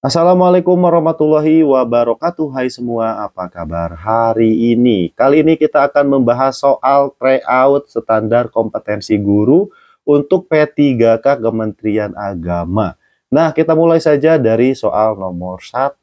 Assalamualaikum warahmatullahi wabarakatuh. Hai semua, apa kabar hari ini? Kali ini kita akan membahas soal tryout standar kompetensi guru untuk P3K Kementerian Agama. Nah, kita mulai saja dari soal nomor 1.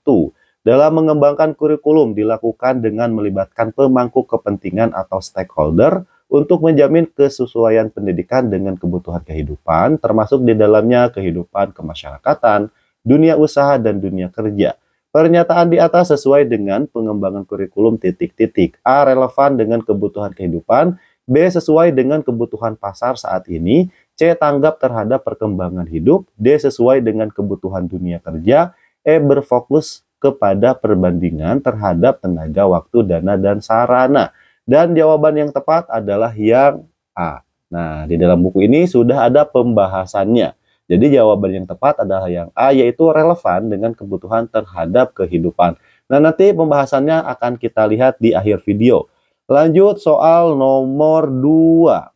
Dalam mengembangkan kurikulum dilakukan dengan melibatkan pemangku kepentingan atau stakeholder untuk menjamin kesesuaian pendidikan dengan kebutuhan kehidupan, termasuk di dalamnya kehidupan kemasyarakatan, dunia usaha, dan dunia kerja. Pernyataan di atas sesuai dengan pengembangan kurikulum titik-titik. A. Relevan dengan kebutuhan kehidupan. B. Sesuai dengan kebutuhan pasar saat ini. C. Tanggap terhadap perkembangan hidup. D. Sesuai dengan kebutuhan dunia kerja. E. Berfokus kepada perbandingan terhadap tenaga, waktu, dana, dan sarana. Dan jawaban yang tepat adalah yang A. Nah, di dalam buku ini sudah ada pembahasannya. Jadi jawaban yang tepat adalah yang A, yaitu relevan dengan kebutuhan terhadap kehidupan. Nah, nanti pembahasannya akan kita lihat di akhir video. Lanjut soal nomor 2.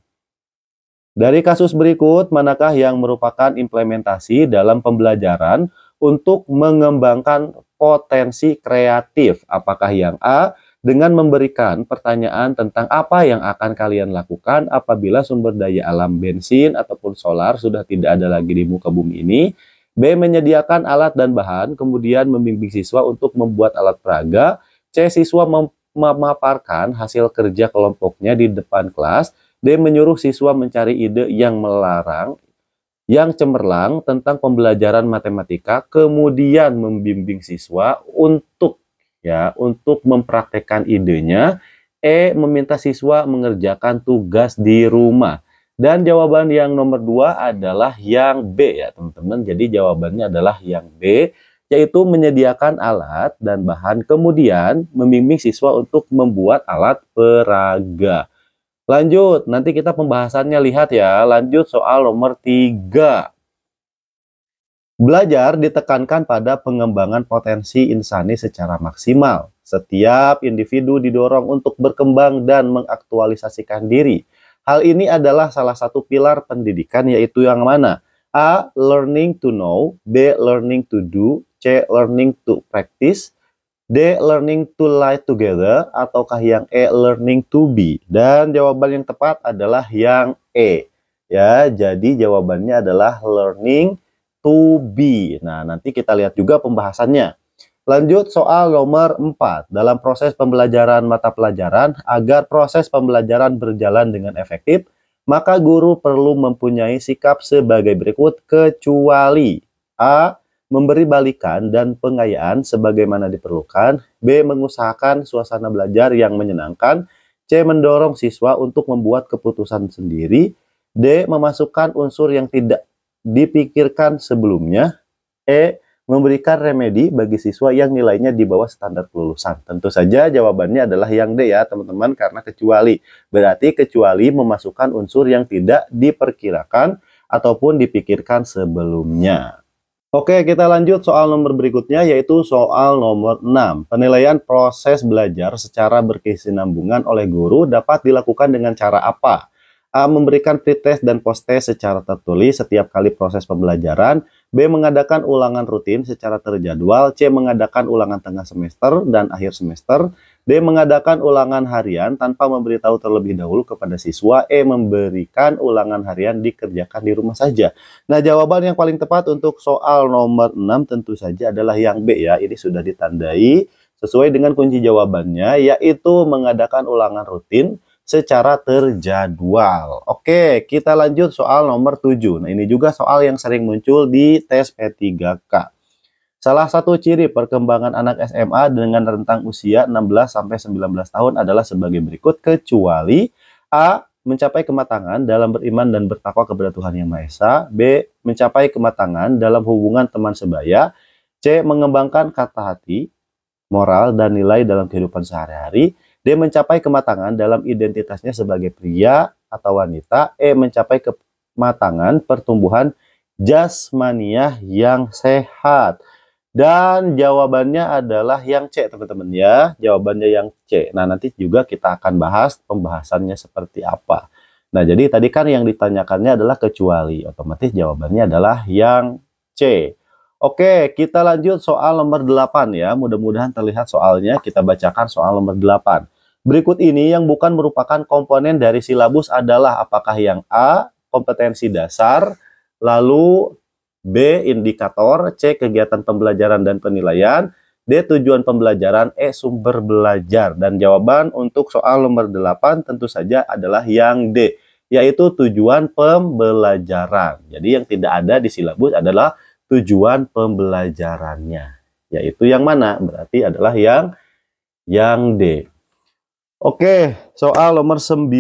Dari kasus berikut, manakah yang merupakan implementasi dalam pembelajaran untuk mengembangkan potensi kreatif? Apakah yang A, dengan memberikan pertanyaan tentang apa yang akan kalian lakukan apabila sumber daya alam bensin ataupun solar sudah tidak ada lagi di muka bumi ini. B. Menyediakan alat dan bahan, kemudian membimbing siswa untuk membuat alat peraga. C. Siswa memaparkan hasil kerja kelompoknya di depan kelas. D. Menyuruh siswa mencari ide yang cemerlang tentang pembelajaran matematika, kemudian membimbing siswa untuk mempraktekkan idenya. E. Meminta siswa mengerjakan tugas di rumah. Dan jawaban yang nomor 2 adalah yang B ya teman-teman. Jadi jawabannya adalah yang B, yaitu menyediakan alat dan bahan, kemudian membimbing siswa untuk membuat alat peraga. Lanjut, nanti kita pembahasannya lihat ya. Lanjut soal nomor 3. Belajar ditekankan pada pengembangan potensi insani secara maksimal. Setiap individu didorong untuk berkembang dan mengaktualisasikan diri. Hal ini adalah salah satu pilar pendidikan, yaitu yang mana? A. Learning to know. B. Learning to do. C. Learning to practice. D. Learning to lie together. Ataukah yang E. Learning to be. Dan jawaban yang tepat adalah yang E. Ya, jadi jawabannya adalah learning to be. Nah, nanti kita lihat juga pembahasannya. Lanjut soal nomor 4. Dalam proses pembelajaran mata pelajaran, agar proses pembelajaran berjalan dengan efektif, maka guru perlu mempunyai sikap sebagai berikut, kecuali A. Memberi balikan dan pengayaan sebagaimana diperlukan. B. Mengusahakan suasana belajar yang menyenangkan. C. Mendorong siswa untuk membuat keputusan sendiri. D. Memasukkan unsur yang tidak dipikirkan sebelumnya. E. Memberikan remedi bagi siswa yang nilainya di bawah standar kelulusan. Tentu saja jawabannya adalah yang D ya teman-teman, karena kecuali. Berarti kecuali memasukkan unsur yang tidak diperkirakan ataupun dipikirkan sebelumnya. Oke, kita lanjut soal nomor berikutnya, yaitu soal nomor 6. Penilaian proses belajar secara berkesinambungan oleh guru dapat dilakukan dengan cara apa? A. Memberikan pretest dan posttest secara tertulis setiap kali proses pembelajaran. B. Mengadakan ulangan rutin secara terjadwal. C. Mengadakan ulangan tengah semester dan akhir semester. D. Mengadakan ulangan harian tanpa memberitahu terlebih dahulu kepada siswa. E. Memberikan ulangan harian dikerjakan di rumah saja. Nah, jawaban yang paling tepat untuk soal nomor 6 tentu saja adalah yang B ya. Ini sudah ditandai sesuai dengan kunci jawabannya, yaitu mengadakan ulangan rutin secara terjadwal. Oke, kita lanjut soal nomor 7. Nah, ini juga soal yang sering muncul di tes P3K. Salah satu ciri perkembangan anak SMA dengan rentang usia 16-19 tahun adalah sebagai berikut, kecuali A. Mencapai kematangan dalam beriman dan bertakwa kepada Tuhan Yang Maha Esa. B. Mencapai kematangan dalam hubungan teman sebaya. C. Mengembangkan kata hati, moral, dan nilai dalam kehidupan sehari-hari. D. Mencapai kematangan dalam identitasnya sebagai pria atau wanita. E. Mencapai kematangan pertumbuhan jasmaniah yang sehat. Dan jawabannya adalah yang C teman-teman ya. Jawabannya yang C. Nah, nanti juga kita akan bahas pembahasannya seperti apa. Nah, jadi tadi kan yang ditanyakannya adalah kecuali. Otomatis jawabannya adalah yang C. Oke, kita lanjut soal nomor 8 ya. Mudah-mudahan terlihat soalnya. Kita bacakan soal nomor 8. Berikut ini yang bukan merupakan komponen dari silabus adalah apakah yang A, kompetensi dasar, lalu B, indikator, C, kegiatan pembelajaran dan penilaian, D, tujuan pembelajaran, E, sumber belajar. Dan jawaban untuk soal nomor 8 tentu saja adalah yang D, yaitu tujuan pembelajaran. Jadi yang tidak ada di silabus adalah tujuan pembelajarannya, yaitu yang mana? Berarti adalah yang D. Oke, soal nomor 9.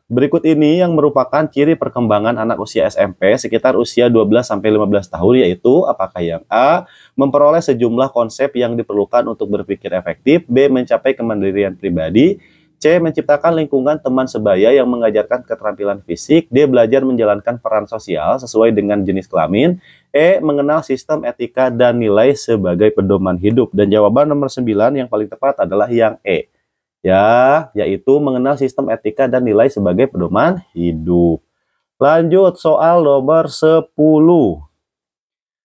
Berikut ini yang merupakan ciri perkembangan anak usia SMP sekitar usia 12-15 tahun, yaitu apakah yang A, memperoleh sejumlah konsep yang diperlukan untuk berpikir efektif, B, mencapai kemandirian pribadi, C, menciptakan lingkungan teman sebaya yang mengajarkan keterampilan fisik, D, belajar menjalankan peran sosial sesuai dengan jenis kelamin, E, mengenal sistem etika dan nilai sebagai pedoman hidup. Dan jawaban nomor 9 yang paling tepat adalah yang E, ya, yaitu mengenal sistem etika dan nilai sebagai pedoman hidup. Lanjut soal nomor 10.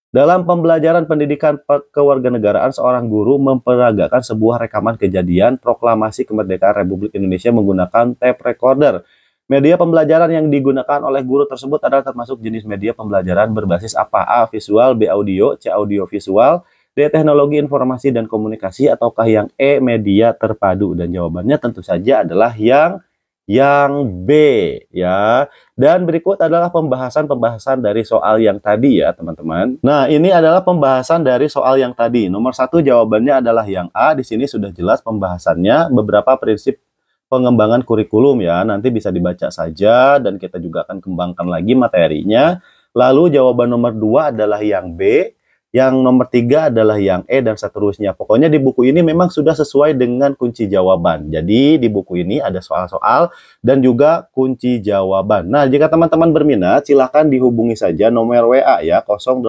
Dalam pembelajaran pendidikan kewarganegaraan, seorang guru memperagakan sebuah rekaman kejadian proklamasi kemerdekaan Republik Indonesia menggunakan tape recorder. Media pembelajaran yang digunakan oleh guru tersebut adalah termasuk jenis media pembelajaran berbasis apa? A, visual, B, audio, C, audio visual, D, teknologi informasi dan komunikasi, ataukah yang E, media terpadu? Dan jawabannya tentu saja adalah yang B, ya. Dan berikut adalah pembahasan dari soal yang tadi ya teman-teman. Nah, ini adalah pembahasan dari soal yang tadi. Nomor 1 jawabannya adalah yang A. Di sini sudah jelas pembahasannya, beberapa prinsip pengembangan kurikulum ya. Nanti bisa dibaca saja dan kita juga akan kembangkan lagi materinya. Lalu jawaban nomor 2 adalah yang B. Yang nomor 3 adalah yang E, dan seterusnya. Pokoknya di buku ini memang sudah sesuai dengan kunci jawaban. Jadi di buku ini ada soal-soal dan juga kunci jawaban. Nah, jika teman-teman berminat, silahkan dihubungi saja nomor WA ya, 08